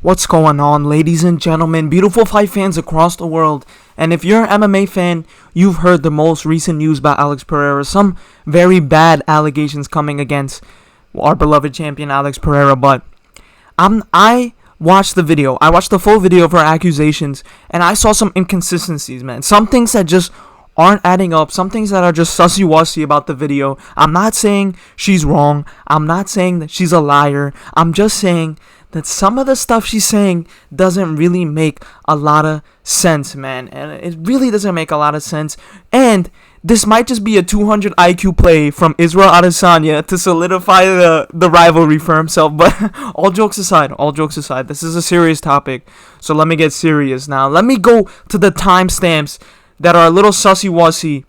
What's going on, ladies and gentlemen, beautiful fight fans across the world? And if you're an MMA fan, you've heard the most recent news about Alex Pereira. Some very bad allegations coming against our beloved champion Alex Pereira. But I watched the video. I watched the full video of her accusations, and I saw some inconsistencies, man. Some things that just aren't adding up. Some things that are just sussy-wussy about the video. I'm not saying she's wrong. I'm not saying that she's a liar. I'm just saying that some of the stuff she's saying doesn't really make a lot of sense, man. And it really doesn't make a lot of sense. And this might just be a 200 IQ play from Israel Adesanya to solidify the rivalry for himself. But all jokes aside, this is a serious topic. So let me get serious now. Let me go to the timestamps that are a little sussy-wussy,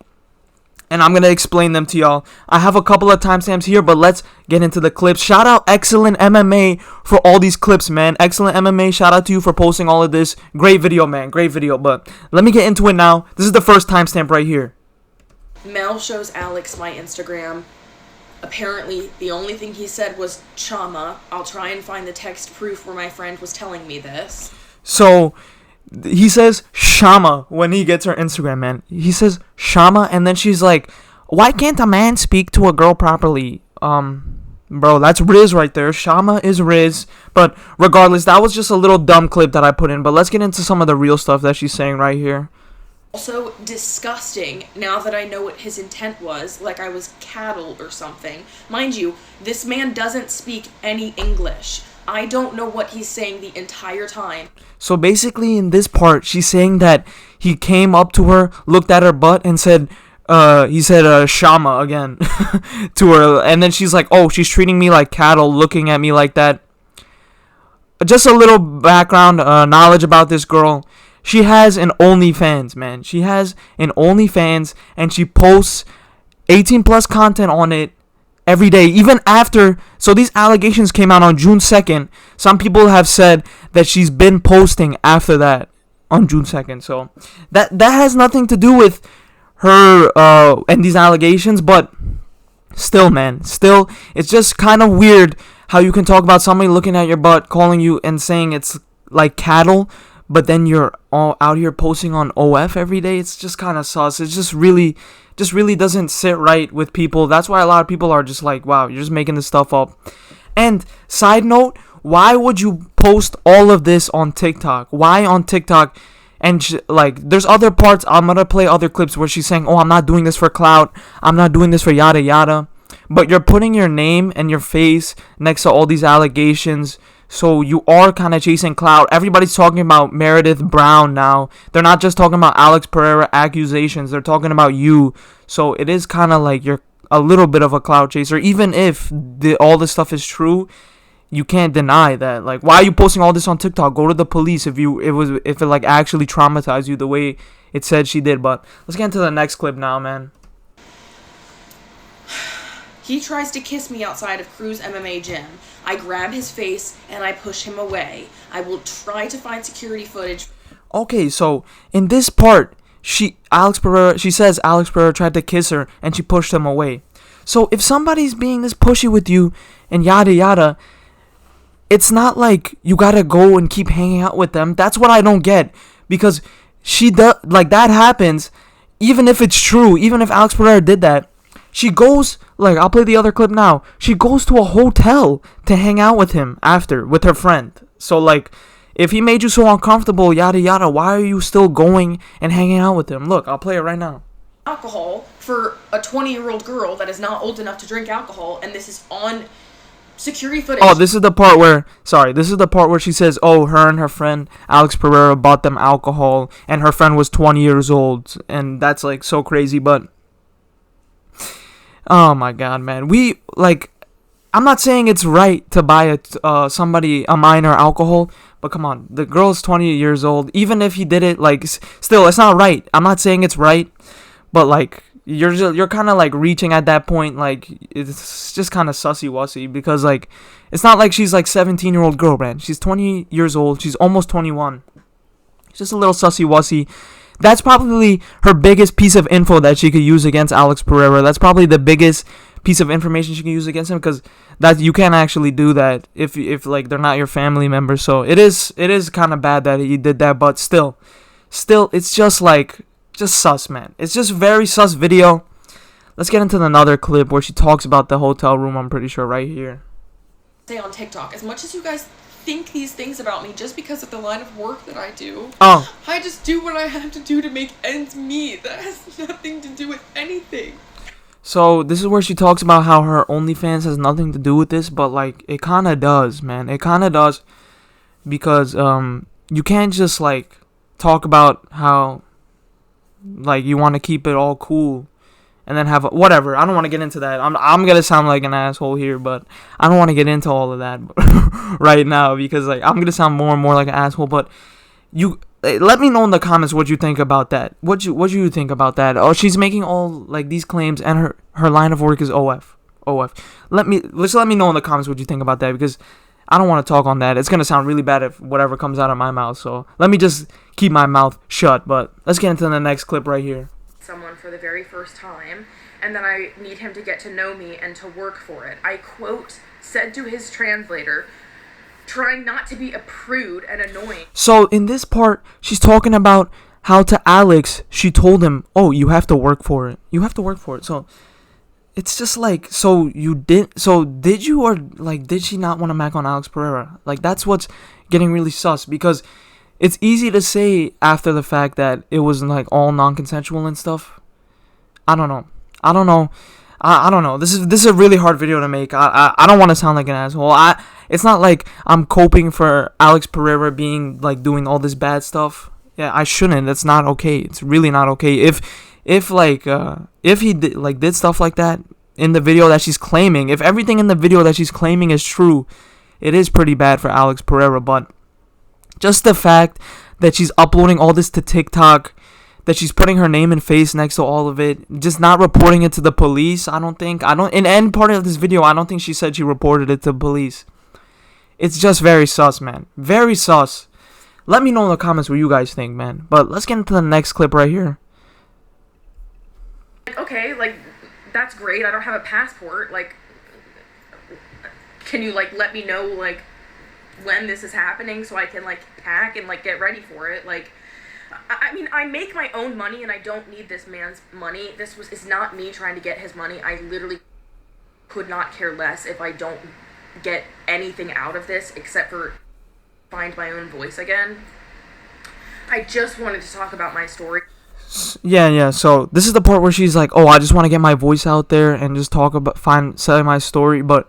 and I'm going to explain them to y'all. I have a couple of timestamps here, but let's get into the clips. Shout out Excellent MMA for all these clips, man. Excellent MMA, shout out to you for posting all of this. Great video, man. Great video. But let me get into it now. This is the first timestamp right here. Mel shows Alex my Instagram. Apparently, the only thing he said was Chama. I'll try and find the text proof where my friend was telling me this. So he says Shama when he gets her Instagram, man. He says Shama, and then she's like, why can't a man speak to a girl properly? Bro, that's Riz right there. Shama is Riz. But regardless, that was just a little dumb clip that I put in. But let's get into some of the real stuff that she's saying right here. Also disgusting, now that I know what his intent was, like I was cattle or something. Mind you, this man doesn't speak any English. I don't know what he's saying the entire time. So basically in this part, she's saying that he came up to her, looked at her butt, and said, Shama again to her. And then she's like, oh, she's treating me like cattle, looking at me like that. Just a little background knowledge about this girl. She has an OnlyFans, man. She has an OnlyFans, and she posts 18 plus content on it every day, even after. So these allegations came out on June 2nd. Some people have said that she's been posting after that on June 2nd. So that has nothing to do with her and these allegations. But still, man, it's just kind of weird how you can talk about somebody looking at your butt, calling you and saying it's like cattle, but then you're all out here posting on OF every day. It's just kind of sus. It's just really doesn't sit right with people. That's why a lot of people are just like, wow, you're just making this stuff up. And side note, why would you post all of this on TikTok? Why on TikTok? And there's other parts. I'm gonna play other clips where she's saying, oh, I'm not doing this for clout. I'm not doing this for yada yada. But you're putting your name and your face next to all these allegations. So you are kind of chasing clout. Everybody's talking about Meredith Brown now. They're not just talking about Alex Pereira accusations. They're talking about you. So it is kind of like you're a little bit of a clout chaser. Even if all this stuff is true, you can't deny that. Like, why are you posting all this on TikTok? Go to the police if it like actually traumatized you the way it said she did. But let's get into the next clip now, man. He tries to kiss me outside of Crew's MMA gym. I grab his face and I push him away. I will try to find security footage. Okay, so in this part, she says Alex Pereira tried to kiss her and she pushed him away. So if somebody's being this pushy with you and yada yada, it's not like you gotta go and keep hanging out with them. That's what I don't get, because that happens. Even if it's true, even if Alex Pereira did that, she goes, I'll play the other clip now. She goes to a hotel to hang out with him after, with her friend. So, if he made you so uncomfortable, yada yada, why are you still going and hanging out with him? Look, I'll play it right now. Alcohol for a 20-year-old girl that is not old enough to drink alcohol, and this is on security footage. Oh, this is the part where she says, oh, her and her friend Alex Pereira bought them alcohol, and her friend was 20 years old, and that's, so crazy, but oh my god, man. I'm not saying it's right to buy a minor alcohol, but come on, the girl's 20 years old. Even if he did it, still, it's not right. I'm not saying it's right, but you're kind of reaching at that point. It's just kind of sussy-wussy, because it's not like she's 17-year-old girl, man. She's 20 years old. She's almost 21. It's just a little sussy-wussy. That's probably her biggest piece of info that she could use against Alex Pereira. That's probably the biggest piece of information she can use against him, because that you can't actually do that if like they're not your family members. So it is kind of bad that he did that, but still it's just sus, man. It's just very sus video. Let's get into another clip where she talks about the hotel room. I'm pretty sure right here. Say on TikTok, as much as you guys think these things about me just because of the line of work that I do, I just do what I have to do to make ends meet. That has nothing to do with anything. So this is where she talks about how her OnlyFans has nothing to do with this, but like it kind of does, man. It kind of does, because you can't just like talk about how like you want to keep it all cool and then have whatever. I don't want to get into that. I'm gonna sound like an asshole here, but I don't want to get into all of that right now, because like I'm gonna sound more and more like an asshole. But you let me know in the comments what you think about that. What you think about that? Oh, she's making all like these claims, and her line of work is OF. Let me know in the comments what you think about that, because I don't want to talk on that. It's gonna sound really bad if whatever comes out of my mouth. So let me just keep my mouth shut. But let's get into the next clip right here. Someone for the very first time, and then I need him to get to know me and to work for it. I quote said to his translator, trying not to be a prude and annoying. So in this part, she's talking about how to Alex, she told him, oh, you have to work for it. You have to work for it. So it's just like, did you, or like, did she not want to mac on Alex Pereira? Like, that's what's getting really sus, because it's easy to say after the fact that it was like all non-consensual and stuff. I don't know. I don't know. This is a really hard video to make. I don't want to sound like an asshole. It's not like I'm coping for Alex Pereira being like doing all this bad stuff. Yeah, I shouldn't. That's not okay. It's really not okay. If he did stuff like that in the video that she's claiming, if everything in the video that she's claiming is true, it is pretty bad for Alex Pereira. But just the fact that she's uploading all this to TikTok, that she's putting her name and face next to all of it, just not reporting it to the police, in any part of this video, I don't think she said she reported it to police. It's just very sus, man. Very sus. Let me know in the comments what you guys think, man. But let's get into the next clip right here. Okay, like, that's great. I don't have a passport. Like, can you, like, let me know, like, when this is happening so I can, like, pack and, like, get ready for it? Like, I mean, I make my own money and I don't need this man's money. It's not me trying to get his money. I literally could not care less if I don't get anything out of this except for find my own voice again. I just wanted to talk about my story. Yeah. So this is the part where she's like, "Oh, I just want to get my voice out there and just talk about selling my story." But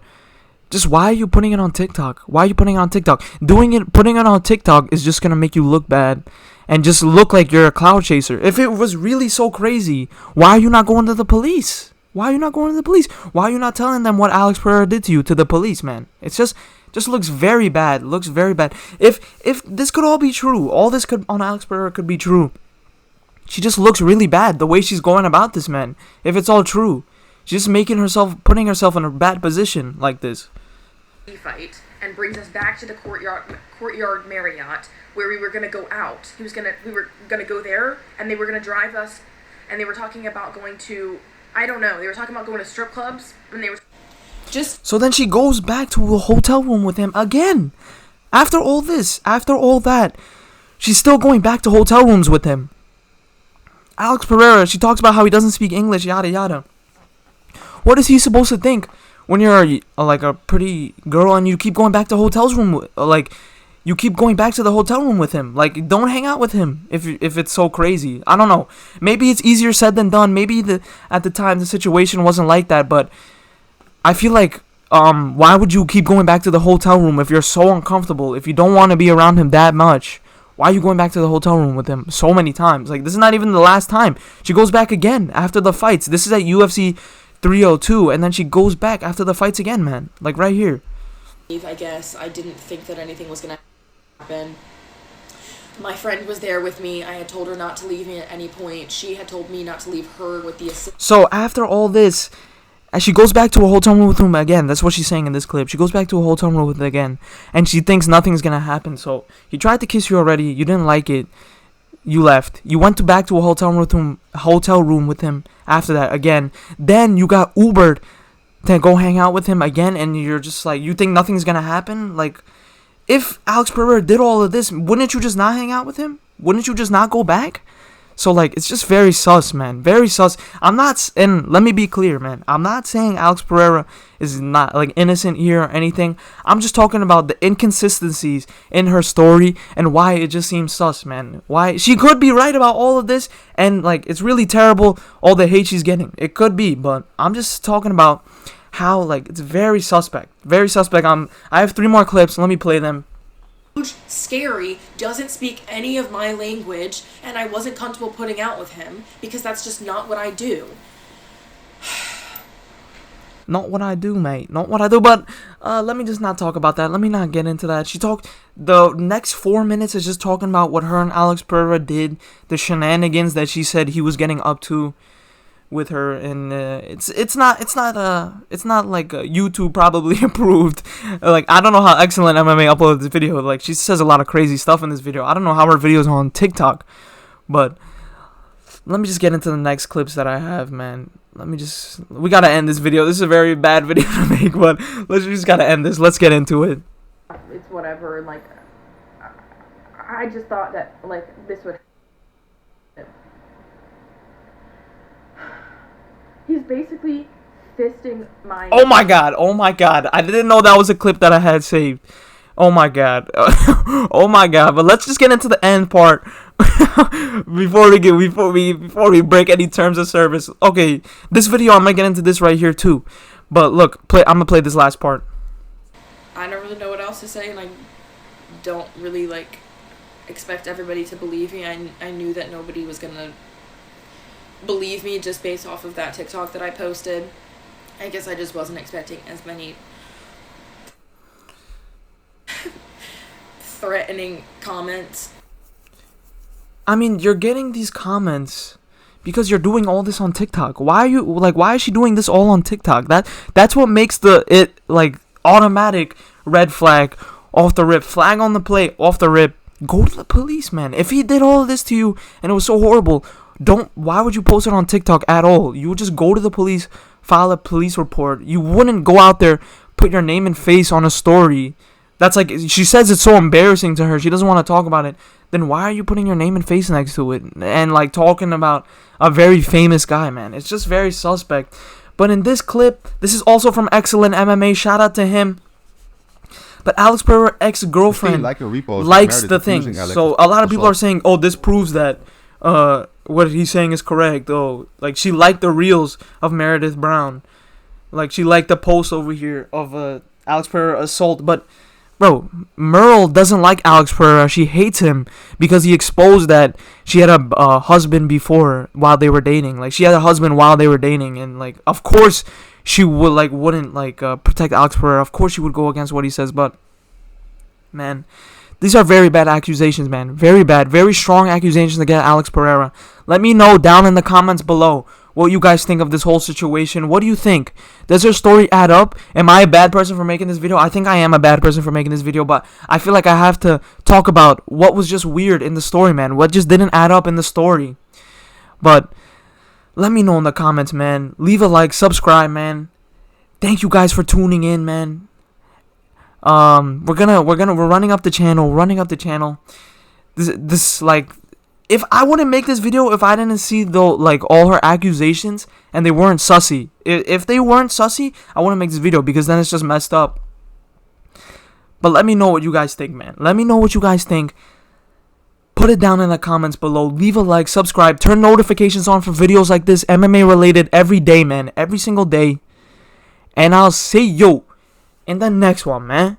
just why are you putting it on TikTok? Why are you putting it on TikTok? Putting it on TikTok is just gonna make you look bad and just look like you're a clout chaser. If it was really so crazy, why are you not going to the police? Why are you not going to the police? Why are you not telling them what Alex Pereira did to you to the police, man? It's just looks very bad. Looks very bad. If this could all be true, all this could on Alex Pereira could be true. She just looks really bad the way she's going about this, man. If it's all true, she's just putting herself in a bad position like this. Fight and brings us back to the courtyard Marriott where we were gonna go out. We were gonna go there, and they were gonna drive us, and they were talking about going to, I don't know, they were talking about going to strip clubs, and they were just. So then she goes back to a hotel room with him again. After all this, after all that, she's still going back to hotel rooms with him. Alex Pereira, she talks about how he doesn't speak English, yada yada. What is he supposed to think when you're like a pretty girl and you keep going back to hotels room, like you keep going back to the hotel room with him? Like, don't hang out with him if it's so crazy. I don't know. Maybe it's easier said than done. Maybe at the time the situation wasn't like that, but I feel like why would you keep going back to the hotel room if you're so uncomfortable, if you don't want to be around him that much? Why are you going back to the hotel room with him so many times? Like, this is not even the last time. She goes back again after the fights. This is at UFC 302, and then she goes back after the fights again, man. Like, right here. I guess I didn't think that anything was gonna happen. My friend was there with me. I had told her not to leave me at any point. She had told me not to leave her with the assistant. So after all this, as she goes back to a hotel room with him again, that's what she's saying in this clip. She goes back to a hotel room with him again, and she thinks nothing's gonna happen. So he tried to kiss you already. You didn't like it. You left. You went back to a hotel room with him after that again. Then you got Ubered to go hang out with him again, and you're just like, you think nothing's gonna happen? Like, if Alex Pereira did all of this, wouldn't you just not hang out with him? Wouldn't you just not go back? So, like, it's just very sus, man. Very sus. And let me be clear, man. I'm not saying Alex Pereira is not, like, innocent here or anything. I'm just talking about the inconsistencies in her story and why it just seems sus, man. Why she could be right about all of this, and, like, it's really terrible, all the hate she's getting. It could be, but I'm just talking about how, like, it's very suspect. Very suspect. I have 3 more clips. Let me play them. Scary, doesn't speak any of my language, and I wasn't comfortable putting out with him because that's just not what I do. Not what I do, mate. Not what I do. But let me just not talk about that. Let me not get into that. The next 4 minutes is just talking about what her and Alex Pereira did, the shenanigans that she said he was getting up to with her, and it's not like YouTube probably approved. Like, I don't know how Excellent MMA uploaded this video. Like, she says a lot of crazy stuff in this video. I don't know how her videos are on TikTok, but let me just get into the next clips that I have, man. We gotta end this video. This is a very bad video to make, but we just gotta end this. Let's get into it. It's whatever, like, I just thought that, like, this would. He's basically fisting my... Oh my god. I didn't know that was a clip that I had saved. Oh my god. Oh my god. But let's just get into the end part before we break any terms of service. Okay, this video, I'm gonna get into this right here too. But look, I'm gonna play this last part. I don't really know what else to say, and I don't really, like, expect everybody to believe me. I knew that nobody was gonna believe me just based off of that TikTok that I posted. I guess I just wasn't expecting as many threatening comments. I mean, you're getting these comments because you're doing all this on TikTok. Why is she doing this all on TikTok? That's what makes it like automatic red flag off the rip, flag on the play off the rip. Go to the police, man. If he did all of this to you and it was so horrible, why would you post it on TikTok at all? You would just go to the police, file a police report. You wouldn't go out there, put your name and face on a story. That's like, she says it's so embarrassing to her, she doesn't want to talk about it. Then why are you putting your name and face next to it and, like, talking about a very famous guy, man? It's just very suspect. But in this clip, this is also from Excellent MMA, shout out to him. But Alex Pereira's ex-girlfriend likes the thing. So a lot of people are saying, oh, this proves that what he's saying is correct. Oh, like, she liked the reels of Meredith Brown. Like, she liked the post over here of Alex Pereira assault. But, bro, Merle doesn't like Alex Pereira. She hates him because he exposed that she had a husband before while they were dating. Like, she had a husband while they were dating. And, like, of course she wouldn't protect Alex Pereira. Of course she would go against what he says. But, man, these are very bad accusations, man. Very bad. Very strong accusations against Alex Pereira. Let me know down in the comments below what you guys think of this whole situation. What do you think? Does her story add up? Am I a bad person for making this video? I think I am a bad person for making this video, but I feel like I have to talk about what was just weird in the story, man. What just didn't add up in the story. But let me know in the comments, man. Leave a like, subscribe, man. Thank you guys for tuning in, man. We're running up the channel. This like, if I wouldn't make this video if I didn't see all her accusations and they weren't sussy. If they weren't sussy, I wouldn't make this video because then it's just messed up. But let me know what you guys think, man. Let me know what you guys think. Put it down in the comments below. Leave a like, subscribe, turn notifications on for videos like this, MMA related, every day, man. Every single day. And I'll see you in the next one, man.